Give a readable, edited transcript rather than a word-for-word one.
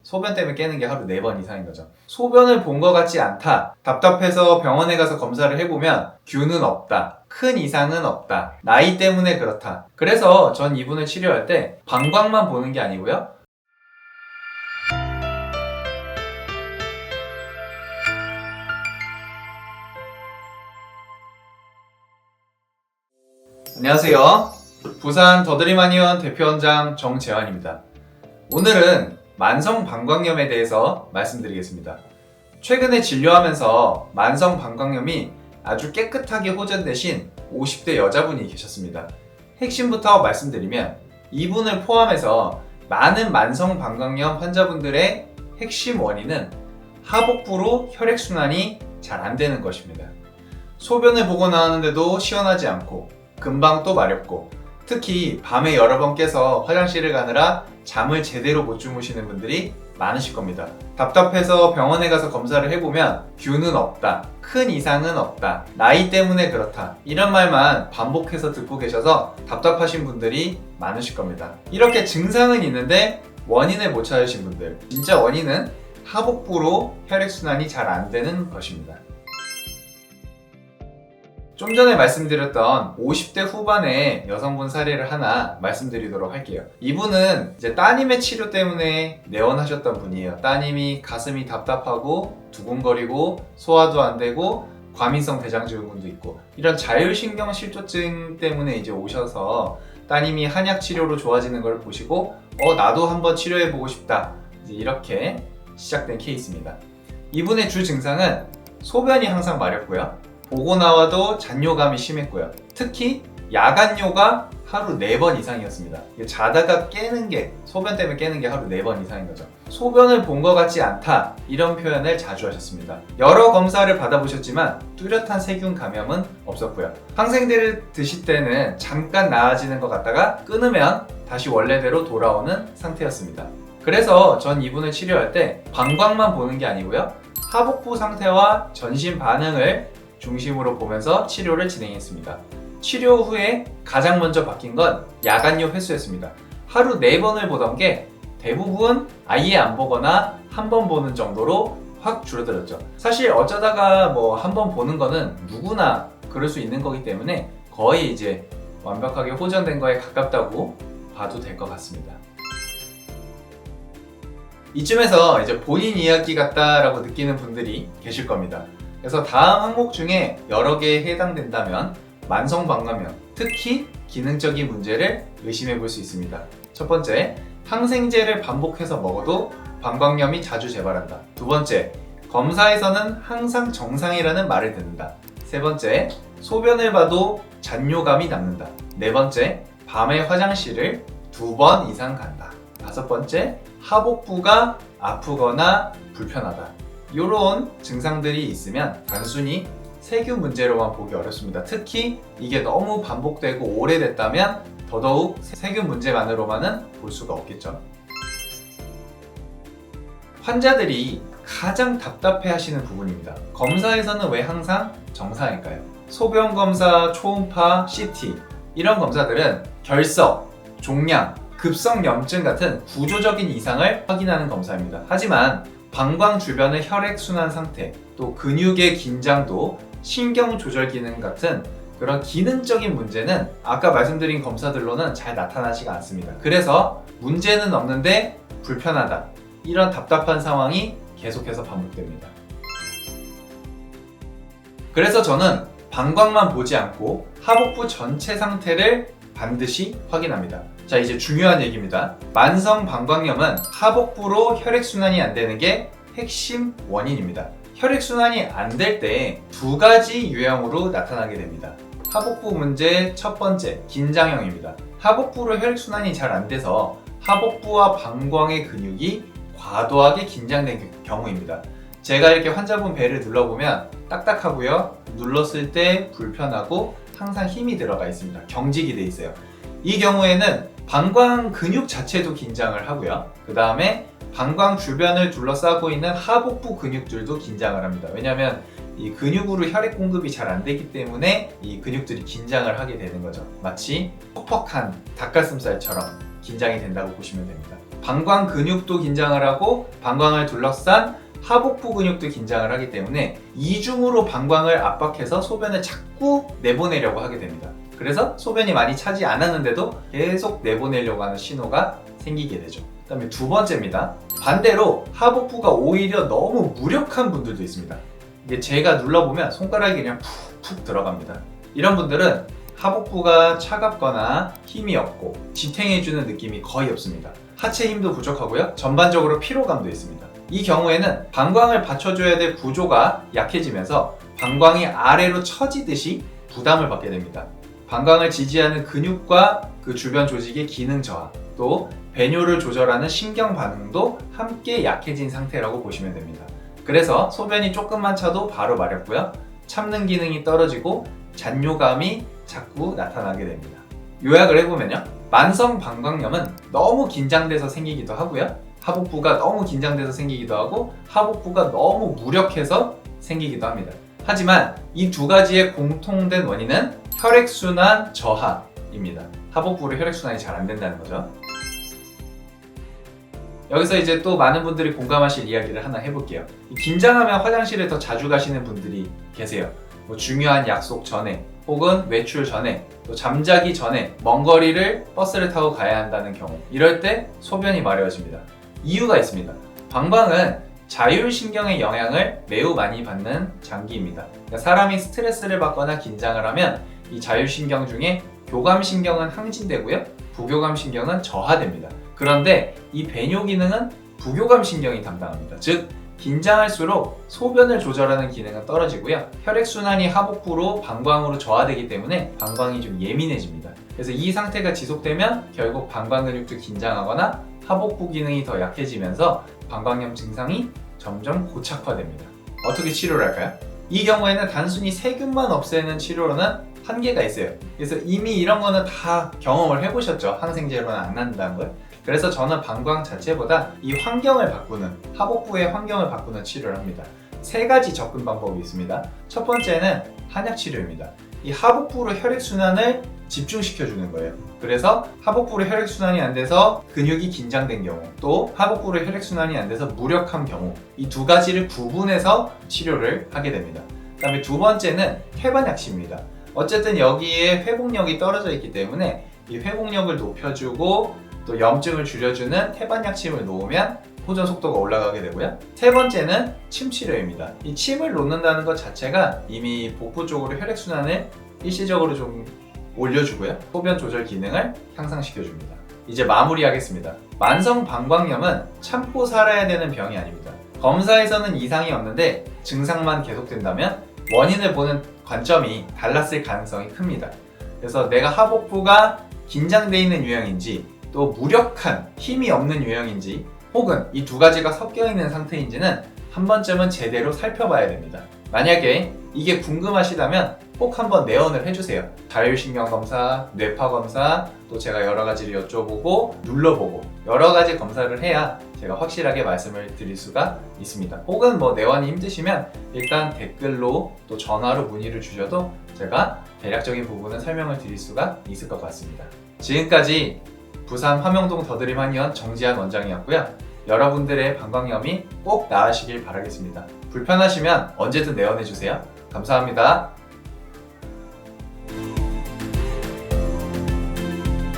소변 때문에 깨는 게 하루 4번 이상인 거죠. 소변을 본 것 같지 않다. 답답해서 병원에 가서 검사를 해보면 균은 없다. 큰 이상은 없다. 나이 때문에 그렇다. 그래서 전 이분을 치료할 때 방광만 보는 게 아니고요. 안녕하세요. 부산 더드림아니원 대표원장 정재환입니다. 오늘은 만성 방광염에 대해서 말씀드리겠습니다. 최근에 진료하면서 만성 방광염이 아주 깨끗하게 호전되신 50대 여자분이 계셨습니다. 핵심부터 말씀드리면 이분을 포함해서 많은 만성 방광염 환자분들의 핵심 원인은 하복부로 혈액순환이 잘 안 되는 것입니다. 소변을 보고 나왔는데도 시원하지 않고 금방 또 마렵고 특히 밤에 여러 번 깨서 화장실을 가느라 잠을 제대로 못 주무시는 분들이 많으실 겁니다. 답답해서 병원에 가서 검사를 해보면 균은 없다, 큰 이상은 없다, 나이 때문에 그렇다 이런 말만 반복해서 듣고 계셔서 답답하신 분들이 많으실 겁니다. 이렇게 증상은 있는데 원인을 못 찾으신 분들, 진짜 원인은 하복부로 혈액순환이 잘 안 되는 것입니다. 좀 전에 말씀드렸던 50대 후반의 여성분 사례를 하나 말씀드리도록 할게요. 이분은 이제 따님의 치료 때문에 내원하셨던 분이에요. 따님이 가슴이 답답하고 두근거리고 소화도 안 되고 과민성 대장증후군도 있고 이런 자율신경 실조증 때문에 이제 오셔서 따님이 한약 치료로 좋아지는 걸 보시고 나도 한번 치료해보고 싶다. 이제 이렇게 시작된 케이스입니다. 이분의 주 증상은 소변이 항상 마렵고요. 보고 나와도 잔뇨감이 심했고요. 특히 야간뇨가 하루 4번 이상이었습니다. 자다가 깨는 게, 소변 때문에 깨는 게 하루 4번 이상인 거죠. 소변을 본 것 같지 않다 이런 표현을 자주 하셨습니다. 여러 검사를 받아보셨지만 뚜렷한 세균 감염은 없었고요. 항생제를 드실 때는 잠깐 나아지는 것 같다가 끊으면 다시 원래대로 돌아오는 상태였습니다. 그래서 전 이분을 치료할 때 방광만 보는 게 아니고요. 하복부 상태와 전신 반응을 중심으로 보면서 치료를 진행했습니다. 치료 후에 가장 먼저 바뀐 건 야간뇨 횟수였습니다. 하루 4번을 보던 게 대부분 아예 안 보거나 한 번 보는 정도로 확 줄어들었죠. 사실 어쩌다가 한 번 보는 거는 누구나 그럴 수 있는 거기 때문에 거의 이제 완벽하게 호전된 거에 가깝다고 봐도 될 것 같습니다. 이쯤에서 이제 본인 이야기 같다라고 느끼는 분들이 계실 겁니다. 그래서 다음 항목 중에 여러 개에 해당된다면 만성 방광염, 특히 기능적인 문제를 의심해 볼 수 있습니다. 첫 번째, 항생제를 반복해서 먹어도 방광염이 자주 재발한다. 두 번째, 검사에서는 항상 정상이라는 말을 듣는다. 세 번째, 소변을 봐도 잔뇨감이 남는다. 네 번째, 밤에 화장실을 2번 이상 간다. 다섯 번째, 하복부가 아프거나 불편하다. 이런 증상들이 있으면 단순히 세균 문제로만 보기 어렵습니다. 특히 이게 너무 반복되고 오래됐다면 더더욱 세균 문제만으로만은 볼 수가 없겠죠. 환자들이 가장 답답해 하시는 부분입니다. 검사에서는 왜 항상 정상일까요? 소변 검사, 초음파, CT 이런 검사들은 결석, 종양, 급성염증 같은 구조적인 이상을 확인하는 검사입니다. 하지만 방광 주변의 혈액순환 상태, 또 근육의 긴장도, 신경 조절 기능 같은 그런 기능적인 문제는 아까 말씀드린 검사들로는 잘 나타나지가 않습니다. 그래서 문제는 없는데 불편하다. 이런 답답한 상황이 계속해서 반복됩니다. 그래서 저는 방광만 보지 않고 하복부 전체 상태를 반드시 확인합니다. 자, 이제 중요한 얘기입니다. 만성 방광염은 하복부로 혈액순환이 안 되는 게 핵심 원인입니다. 혈액순환이 안 될 때 2가지 유형으로 나타나게 됩니다. 하복부 문제 첫 번째, 긴장형입니다. 하복부로 혈액순환이 잘 안 돼서 하복부와 방광의 근육이 과도하게 긴장된 경우입니다. 제가 이렇게 환자분 배를 눌러보면 딱딱하고요. 눌렀을 때 불편하고 항상 힘이 들어가 있습니다. 경직이 돼 있어요. 이 경우에는 방광 근육 자체도 긴장을 하고요. 그 다음에 방광 주변을 둘러싸고 있는 하복부 근육들도 긴장을 합니다. 왜냐하면 이 근육으로 혈액 공급이 잘 안 되기 때문에 이 근육들이 긴장을 하게 되는 거죠. 마치 퍽퍽한 닭가슴살처럼 긴장이 된다고 보시면 됩니다. 방광 근육도 긴장을 하고 방광을 둘러싼 하복부 근육도 긴장을 하기 때문에 이중으로 방광을 압박해서 소변을 자꾸 내보내려고 하게 됩니다. 그래서 소변이 많이 차지 않았는데도 계속 내보내려고 하는 신호가 생기게 되죠. 그 다음에 두 번째입니다. 반대로 하복부가 오히려 너무 무력한 분들도 있습니다. 이게 제가 눌러보면 손가락이 그냥 푹푹 들어갑니다. 이런 분들은 하복부가 차갑거나 힘이 없고 지탱해주는 느낌이 거의 없습니다. 하체 힘도 부족하고요. 전반적으로 피로감도 있습니다. 이 경우에는 방광을 받쳐줘야 될 구조가 약해지면서 방광이 아래로 처지듯이 부담을 받게 됩니다. 방광을 지지하는 근육과 그 주변 조직의 기능 저하, 또 배뇨를 조절하는 신경 반응도 함께 약해진 상태라고 보시면 됩니다. 그래서 소변이 조금만 차도 바로 마렵고요. 참는 기능이 떨어지고 잔뇨감이 자꾸 나타나게 됩니다. 요약을 해보면요. 만성 방광염은 너무 긴장돼서 생기기도 하고요. 하복부가 너무 긴장돼서 생기기도 하고 하복부가 너무 무력해서 생기기도 합니다. 하지만 이 두 가지의 공통된 원인은 혈액순환 저하입니다. 하복부로 혈액순환이 잘 안 된다는 거죠. 여기서 이제 또 많은 분들이 공감하실 이야기를 하나 해볼게요. 긴장하면 화장실에 더 자주 가시는 분들이 계세요. 뭐 중요한 약속 전에 혹은 외출 전에 또 잠자기 전에 먼 거리를 버스를 타고 가야 한다는 경우, 이럴 때 소변이 마려워집니다. 이유가 있습니다. 방광은 자율신경의 영향을 매우 많이 받는 장기입니다. 그러니까 사람이 스트레스를 받거나 긴장을 하면 이 자율신경 중에 교감신경은 항진되고요, 부교감신경은 저하됩니다. 그런데 이 배뇨 기능은 부교감신경이 담당합니다. 즉 긴장할수록 소변을 조절하는 기능은 떨어지고요, 혈액순환이 하복부로 방광으로 저하되기 때문에 방광이 좀 예민해집니다. 그래서 이 상태가 지속되면 결국 방광 근육도 긴장하거나 하복부 기능이 더 약해지면서 방광염 증상이 점점 고착화됩니다. 어떻게 치료를 할까요? 이 경우에는 단순히 세균만 없애는 치료로는 한계가 있어요. 그래서 이미 이런 거는 다 경험을 해보셨죠? 항생제로는 안 난다는 걸. 그래서 저는 방광 자체보다 이 환경을 바꾸는, 하복부의 환경을 바꾸는 치료를 합니다. 세 가지 접근 방법이 있습니다. 첫 번째는 한약 치료입니다. 이 하복부로 혈액순환을 집중시켜주는 거예요. 그래서 하복부로 혈액순환이 안 돼서 근육이 긴장된 경우, 또 하복부로 혈액순환이 안 돼서 무력한 경우, 이 두 가지를 구분해서 치료를 하게 됩니다. 그 다음에 두 번째는 태반약치입니다. 어쨌든 여기에 회복력이 떨어져 있기 때문에 이 회복력을 높여주고 또 염증을 줄여주는 태반약침을 놓으면 호전 속도가 올라가게 되고요. 세 번째는 침 치료입니다. 이 침을 놓는다는 것 자체가 이미 복부 쪽으로 혈액순환을 일시적으로 좀 올려주고요, 소변 조절 기능을 향상시켜줍니다. 이제 마무리하겠습니다. 만성 방광염은 참고 살아야 되는 병이 아닙니다. 검사에서는 이상이 없는데 증상만 계속된다면 원인을 보는 관점이 달랐을 가능성이 큽니다. 그래서 내가 하복부가 긴장되어 있는 유형인지, 또 무력한 힘이 없는 유형인지, 혹은 이 두 가지가 섞여 있는 상태인지는 한 번쯤은 제대로 살펴봐야 됩니다. 만약에 이게 궁금하시다면 꼭 한번 내원을 해주세요. 자율신경 검사, 뇌파 검사, 또 제가 여러 가지를 여쭤보고 눌러보고 여러 가지 검사를 해야 제가 확실하게 말씀을 드릴 수가 있습니다. 혹은 뭐 내원이 힘드시면 일단 댓글로 또 전화로 문의를 주셔도 제가 대략적인 부분은 설명을 드릴 수가 있을 것 같습니다. 지금까지 부산 화명동 더드림 한의원 정지한 원장이었고요. 여러분들의 방광염이 꼭 나으시길 바라겠습니다. 불편하시면 언제든 내원해주세요. 감사합니다.